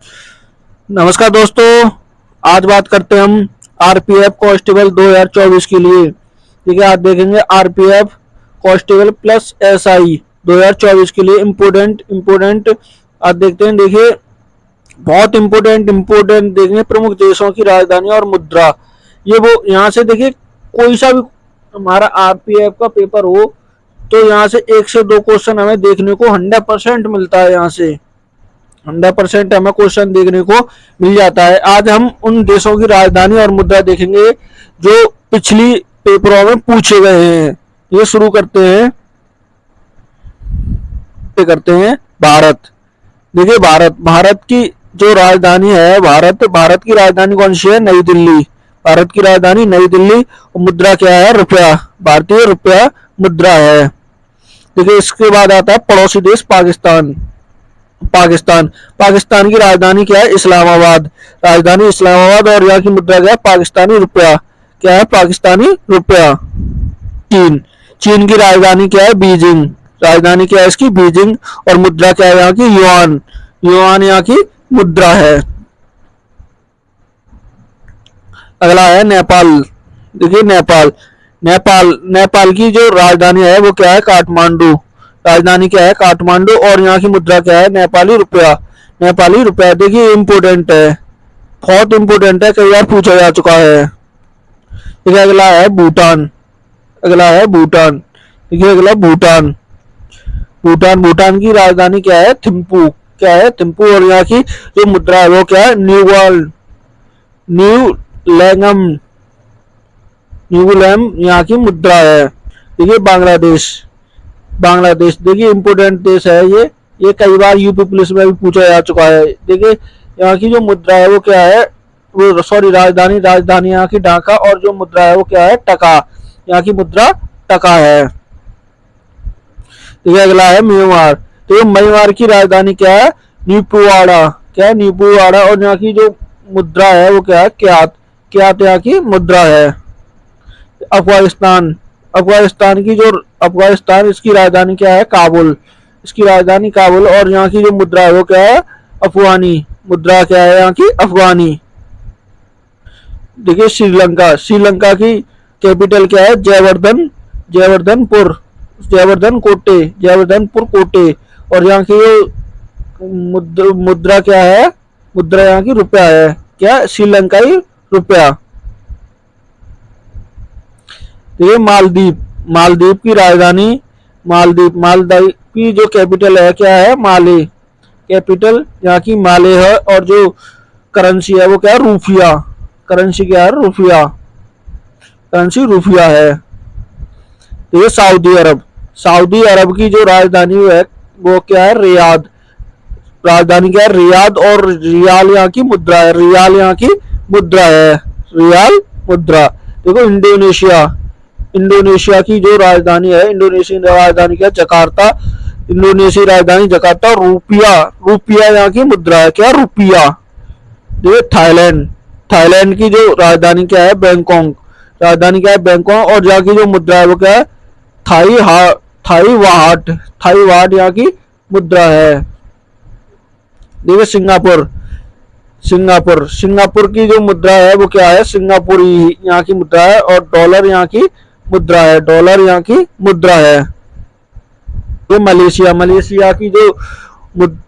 नमस्कार दोस्तों। आज बात करते हैं हम आरपीएफ कांस्टेबल 2024 के लिए। ठीक है, आज देखेंगे आरपीएफ कांस्टेबल प्लस एसआई 2024 के लिए इम्पोर्टेंट आज देखते हैं। देखिए, बहुत इम्पोर्टेंट देखेंगे। प्रमुख देशों की राजधानी और मुद्रा, ये वो यहाँ से देखिए, कोई सा भी हमारा आरपीएफ का पेपर हो तो यहाँ से 1 से 2 क्वेश्चन हमें देखने को 100% मिलता है। यहाँ से 100% हमें क्वेश्चन देखने को मिल जाता है। आज हम उन देशों की राजधानी और मुद्रा देखेंगे जो पिछली पेपरों में पूछे गए हैं। ये शुरू करते हैं भारत। देखिए, भारत की जो राजधानी है, भारत की राजधानी कौन सी है? नई दिल्ली। भारत की राजधानी नई दिल्ली। और मुद्रा क्या है? रुपया। भारतीय रुपया मुद्रा है। देखिए, इसके बाद आता है पड़ोसी देश पाकिस्तान। पाकिस्तान की राजधानी क्या है? इस्लामाबाद। राजधानी इस्लामाबाद और यहाँ की मुद्रा क्या है? पाकिस्तानी रुपया। क्या है? पाकिस्तानी रुपया। चीन की राजधानी क्या है? बीजिंग। राजधानी क्या है इसकी? बीजिंग। और मुद्रा क्या है यहाँ की? युआन। युआन यहाँ की मुद्रा है। अगला है नेपाल। देखिए, नेपाल की जो राजधानी है वो क्या है? काठमांडू। राजधानी क्या है? काठमांडू। और यहाँ की मुद्रा क्या है? नेपाली रुपया। देखिए, इम्पोर्टेंट है, बहुत इम्पोर्टेंट है, कई बार पूछा जा चुका है। ठीक है, अगला है भूटान। देखिए, अगला भूटान की राजधानी क्या है? थिम्पू। क्या है? थिम्पू। और यहाँ की जो मुद्रा है वो क्या है? न्यू लैम यहाँ की मुद्रा है। देखिए, बांग्लादेश देखिए, इम्पोर्टेंट देश है ये कई बार यूपी पुलिस में भी पूछा जा चुका है। देखिए, यहाँ की जो मुद्रा है वो क्या है? वो सॉरी, राजधानी यहाँ की ढाका। और जो मुद्रा है वो क्या है? टका। यहाँ की मुद्रा टका है। ठीक है, अगला है म्यांमार। तो म्यांमार की राजधानी क्या है? नीपुवाड़ा। क्या है? नीपुवाड़ा। और यहाँ की जो मुद्रा है वो क्या है? क्यात। यहाँ की मुद्रा है। अफगानिस्तान इसकी राजधानी क्या है? काबुल। और यहाँ की जो मुद्रा है वो क्या है? अफगानी। मुद्रा क्या है यहाँ की? अफगानी। देखिए, श्रीलंका की कैपिटल क्या है? जयवर्धनपुर कोटे। और यहाँ की मुद्रा क्या है? मुद्रा यहाँ की रुपया है। क्या? श्रीलंकाई रुपया। देखिए, मालदीव की राजधानी मालदीव की जो कैपिटल है क्या है? माले। कैपिटल यहाँ की माले है। और जो करेंसी है वो क्या है? रूपिया। करेंसी क्या है? रूपिया है। तो ये सऊदी अरब की जो राजधानी है वो क्या है? रियाद। राजधानी क्या है? रियाद। और रियाल यहाँ की मुद्रा है। रियाल मुद्रा। देखो, इंडोनेशिया की जो राजधानी है, इंडोनेशियन राजधानी क्या? जकार्ता। इंडोनेशिया राजधानी जकार्ता। रुपया यहाँ की मुद्रा है। क्या? रुपया। ये थाईलैंड की जो राजधानी क्या है? बैंकॉक। और यहाँ की जो मुद्रा है वो क्या है? थाई वाट यहाँ की मुद्रा है। देखिए, सिंगापुर की जो मुद्रा है वो क्या है? सिंगापुरी यहाँ की मुद्रा है। और डॉलर यहाँ की मुद्रा है। ये मलेशिया की जो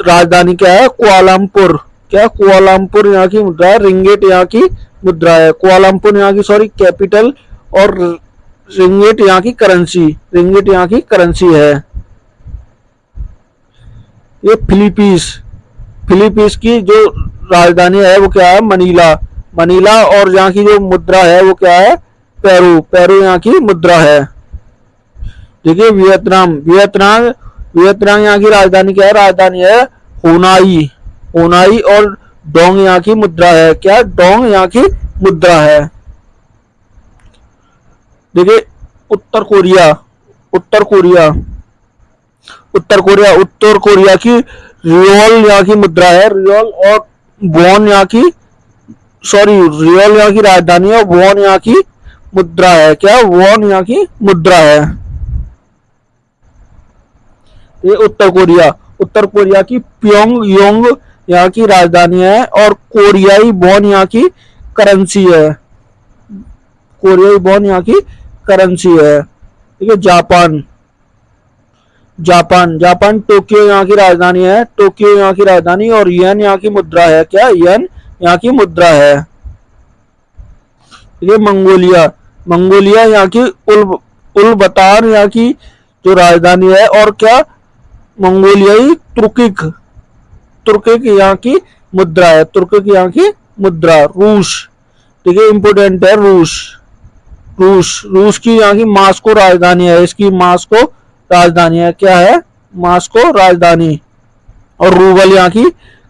राजधानी क्या है? कुआलालंपुर। क्या? कुआलालंपुर यहाँ की मुद्रा है। रिंगिट यहाँ की मुद्रा है। कुआलालंपुर यहाँ की कैपिटल। और रिंगिट यहाँ की करेंसी है। ये फिलीपींस की जो राजधानी है वो क्या है? मनीला। और यहाँ की जो मुद्रा है वो क्या है? पेरू यहाँ की मुद्रा है। देखिए, वियतनाम यहाँ की राजधानी क्या है? राजधानी है होनाई। और डोंग यहाँ की मुद्रा है। क्या? डोंग यहाँ की मुद्रा है। देखिए, उत्तर कोरिया की रियोल यहाँ की मुद्रा है। और वॉन यहाँ की रियोल यहाँ की राजधानी है। वॉन यहाँ की मुद्रा है। क्या? वॉन यहाँ की मुद्रा है। ये उत्तर कोरिया की प्योंग यहाँ की राजधानी है और कोरियाई वॉन यहाँ की करेंसी है। कोरियाई वॉन यहाँ की करेंसी है। ठीक है। जापान, जापान जापान टोक्यो यहाँ की राजधानी है। टोक्यो यहाँ की राजधानी और येन यहाँ की मुद्रा है। क्या? येन यहाँ की मुद्रा है। ठीक है। मंगोलिया, मंगोलिया यहाँ की उलबतार यहाँ की जो राजधानी है। और क्या? मंगोलियाई तुर्किक, तुर्किक यहाँ की मुद्रा है। तुर्किक यहाँ की मुद्रा। रूस, ठीक है, इंपोर्टेंट है रूस। रूस, रूस की यहाँ की मास्को राजधानी है। इसकी मास्को राजधानी है। क्या है? मास्को राजधानी। और रूबल यहाँ की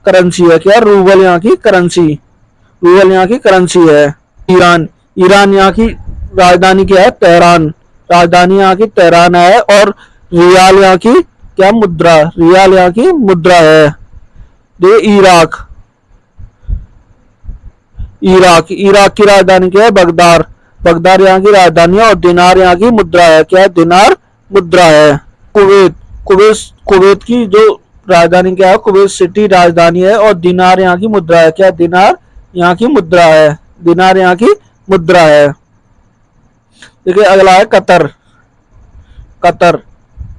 करेंसी है। क्या? रूबल यहाँ की करेंसी, रूबल यहाँ की करेंसी है। ईरान, ईरान यहाँ की राजधानी क्या है? तेहरान, राजधानी यहाँ की तेहरान है। और रियाल यहाँ की क्या मुद्रा? रियाल यहाँ की मुद्रा है। ये इराक, इराक, इराक की राजधानी क्या है? बगदाद, बगदाद यहाँ की राजधानी है। और दिनार यहाँ की मुद्रा है। क्या है? दिनार मुद्रा है। कुवैत, कुवैत, कुवैत की जो राजधानी क्या है? कुवैत सिटी राजधानी है। और दिनार यहाँ की मुद्रा है। क्या? दिनार यहाँ की मुद्रा है। दिनार यहाँ की मुद्रा है। देखिए अगला है कतर, कतर,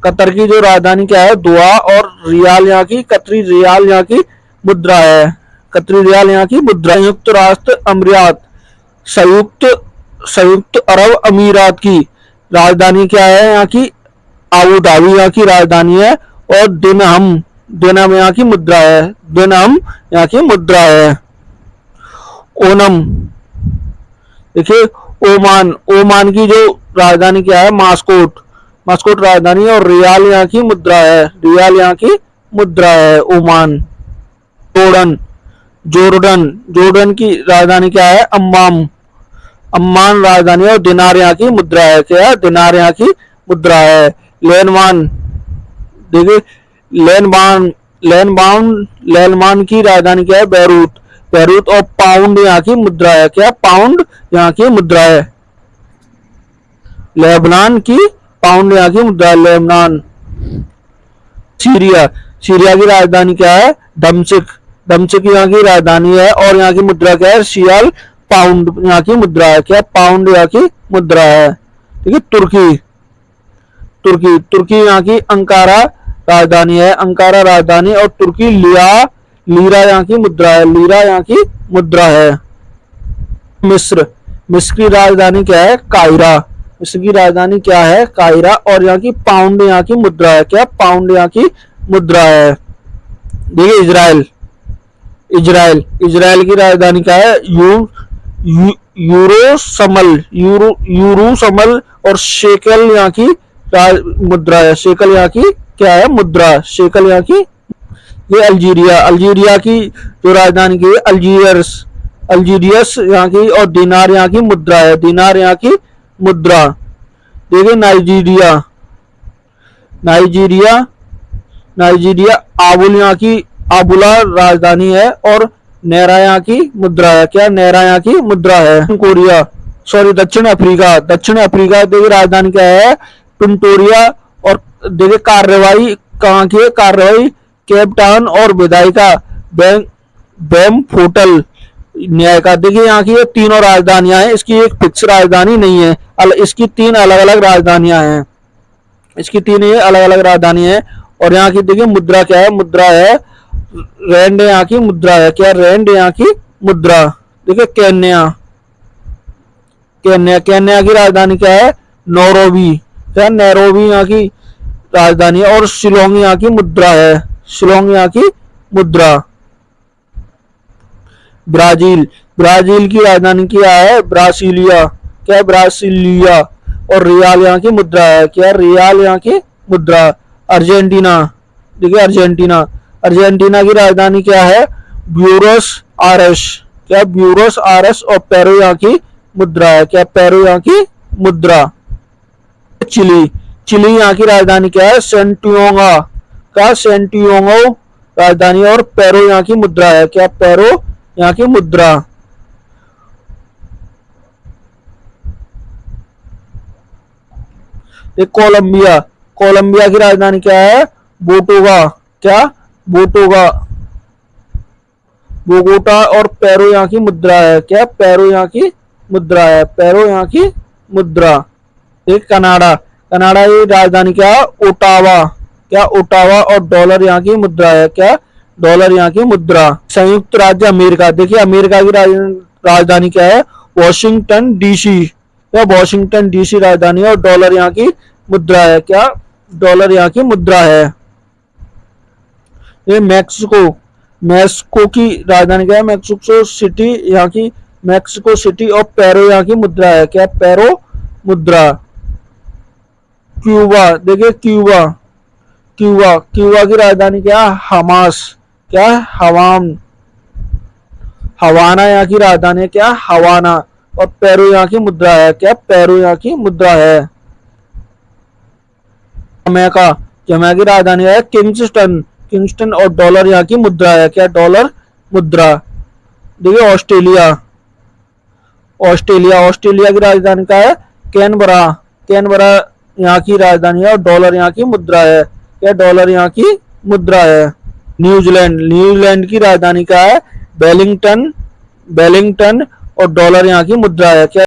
कतर की जो राजधानी क्या है? दोहा। और रियाल यहाँ की, कतरी रियाल यहाँ की मुद्रा है। कतरी रियाल यहाँ की मुद्रा। संयुक्त राष्ट्र अमीरात, संयुक्त संयुक्त अरब अमीरात की राजधानी क्या है? यहाँ की आबू धाबी यहाँ की राजधानी है। और दिनहम, दिनहम यहाँ की मुद्रा है। दिनहम यहाँ की मुद्रा है। ओनम, देखिए ओमान, ओमान की जो राजधानी क्या है? मास्कोट, मास्कोट राजधानी है। और रियाल यहाँ की मुद्रा है। रियाल यहाँ की मुद्रा है। ओमान। जोर्डन, जोर्डन, जोर्डन की राजधानी क्या है? अम्मान, अम्मान राजधानी है। और दिनार यहाँ की मुद्रा है। क्या है? दिनार यहाँ की मुद्रा है। लेनमान, देखिए लेनमान, लेनमान, लेनमान की राजधानी क्या है? Beirut, Beirut. और पाउंड यहाँ की मुद्रा है। क्या? पाउंड यहाँ की मुद्रा है। लेबनान की पाउंड यहाँ की मुद्रा है। लेबनान। सीरिया, सीरिया की राजधानी क्या है? दमश्क, दमश्क यहाँ की राजधानी है। और यहाँ की मुद्रा क्या है? सियाल। पाउंड यहाँ की मुद्रा है। क्या? पाउंड यहाँ की मुद्रा है। ठीक है। तुर्की, तुर्की, तुर्की यहाँ की अंकारा राजधानी है। अंकारा राजधानी। और तुर्की लिया, लीरा यहाँ की मुद्रा है। लीरा यहाँ की मुद्रा है। मिस्र, मिस्र की राजधानी क्या है? काहिरा, मिस्र की राजधानी क्या है? काहिरा। और यहाँ की पाउंड यहाँ की मुद्रा है। क्या? पाउंड यहाँ की मुद्रा है। देखिए इजराइल, इजराइल, इजराइल की राजधानी क्या है? यूरोसमल, यूरोसमल। और शेकल यहाँ की मुद्रा है। शेकल यहाँ की क्या है? मुद्रा। शेकल यहाँ की। ये अल्जीरिया, अल्जीरिया की जो राजधानी की है अल्जीरियस, अल्जीरियस यहाँ की। और दिनार यहाँ की मुद्रा है। दिनार यहाँ की मुद्रा। देखिए नाइजीरिया, नाइजीरिया, नाइजीरिया आबुल यहाँ की, आबुला राजधानी है। और नेरा यहाँ की मुद्रा है। क्या? नेरा यहाँ की मुद्रा है। कोरिया, सॉरी दक्षिण अफ्रीका, दक्षिण अफ्रीका देखिए राजधानी क्या है? पिंटोरिया। और देखिए कार्रवाई कहाँ की है? कार्रवाई केप टाउन। और विधायिका बैमफोटल न्याय का। देखिए यहाँ की ये तीनों राजधानियां हैं। इसकी एक फिक्स राजधानी नहीं है। इसकी तीन अलग अलग राजधानियां हैं। इसकी तीन ये अलग अलग राजधानी है। और यहाँ की देखिए मुद्रा क्या है? मुद्रा है रैंड यहाँ की मुद्रा है। क्या? रैंड यहाँ की मुद्रा। देखिए केन्या, केन्या, केन्या की राजधानी क्या है? नैरोबी। क्या? नैरोबी यहाँ की राजधानी है। और शिलोंग यहाँ की मुद्रा है। शिलोंग यहाँ की मुद्रा। ब्राजील, ब्राजील की राजधानी क्या है? ब्रासिलिया। क्या? ब्रासिलिया। और रियाल यहाँ की मुद्रा है। क्या? रियाल यहाँ की मुद्रा। अर्जेंटीना, देखिए अर्जेंटीना, अर्जेंटीना की राजधानी क्या है? Buenos Aires. क्या? Buenos Aires. और पेरू यहाँ की मुद्रा है। क्या? पेरू यहाँ की मुद्रा। चिली, चिली यहाँ की राजधानी क्या है? सेंटियोंगा का, सेंटियोंगो राजधानी। और पेरू यहाँ की मुद्रा है। क्या? पेरू यहाँ की मुद्रा। कोलंबिया, कोलंबिया की राजधानी क्या है? बोटोगा। क्या? बोटोगा। बोगोटा और पेरो यहाँ की मुद्रा है। क्या? पेरो यहाँ की मुद्रा है। पेरो यहाँ की मुद्रा। ठीक। कनाडा, कनाडा की राजधानी क्या है? ओटावा। क्या? ओटावा। और डॉलर यहाँ की मुद्रा है। क्या? डॉलर यहाँ की मुद्रा। संयुक्त राज्य अमेरिका, देखिए अमेरिका की राजधानी क्या है? Washington DC. क्या? वॉशिंगटन डीसी राजधानी है और डॉलर यहाँ की मुद्रा है। क्या? डॉलर यहाँ की मुद्रा है। ये मैक्सिको, मैक्सिको की राजधानी क्या है? मैक्सिको सिटी यहाँ की, मैक्सिको सिटी। और पेरो यहाँ की मुद्रा है। क्या? पेरो मुद्रा। क्यूबा, देखिए क्यूबा, क्यूबा, क्यूबा की राजधानी क्या है? हमास। क्या? हवान, हवाना यहाँ की राजधानी है। क्या? हवाना। और पेरू यहाँ की मुद्रा है। क्या? पेरू यहाँ की मुद्रा है। जमैका, जमैका की राजधानी है किंगस्टन, किंगस्टन। और डॉलर यहाँ की मुद्रा है। क्या? डॉलर मुद्रा। देखिए ऑस्ट्रेलिया, ऑस्ट्रेलिया, ऑस्ट्रेलिया की राजधानी का है? कैनबरा, कैनबरा यहाँ की राजधानी है और डॉलर यहाँ की मुद्रा है। क्या? डॉलर यहाँ की मुद्रा है। न्यूजीलैंड, न्यूजीलैंड की राजधानी का है? Wellington, Wellington. और डॉलर यहाँ की मुद्रा है। क्या?